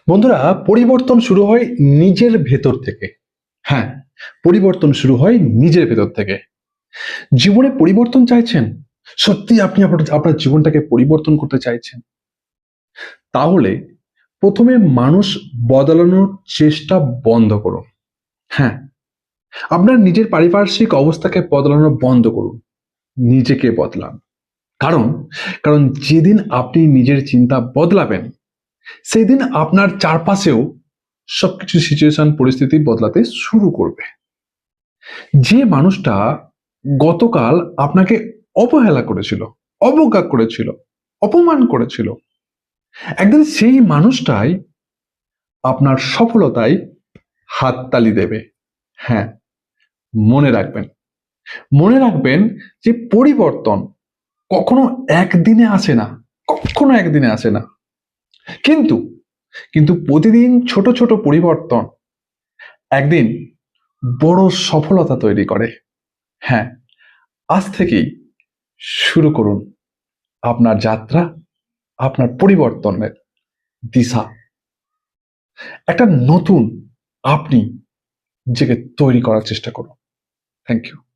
বন্ধুরা, পরিবর্তন শুরু হয় নিজের ভেতর থেকে। হ্যাঁ, পরিবর্তন শুরু হয় নিজের ভেতর থেকে। জীবনে পরিবর্তন চাইছেন? সত্যি আপনি আপনার জীবনটাকে পরিবর্তন করতে চাইছেন? তাহলে প্রথমে মানুষ বদলানোর চেষ্টা বন্ধ করুন। হ্যাঁ, আপনার নিজের পারিপার্শ্বিক অবস্থাকে বদলানো বন্ধ করুন। নিজেকে বদলান। কারণ কারণ যেদিন আপনি নিজের চিন্তা বদলাবেন, সেদিন আপনার চারপাশেও সবকিছু সিচুয়েশন পরিস্থিতি বদলাতে শুরু করবে। যে মানুষটা গতকাল আপনাকে অবহেলা করেছিল, অবজ্ঞা করেছিল, অপমান করেছিল, একদিন সেই মানুষটাই আপনার সফলতায় হাততালি দেবে। হ্যাঁ, মনে রাখবেন, মনে রাখবেন যে পরিবর্তন কখনো একদিনে আসে না, কখনো একদিনে আসে না। কিন্তু কিন্তু প্রতিদিন ছোট ছোট পরিবর্তন একদিন বড় সফলতা তৈরি করে। হ্যাঁ, আজ থেকেই শুরু করুন আপনার যাত্রা, আপনার পরিবর্তনের দিশা। একটা নতুন আপনি নিজেকে তৈরি করার চেষ্টা করুন। Thank you.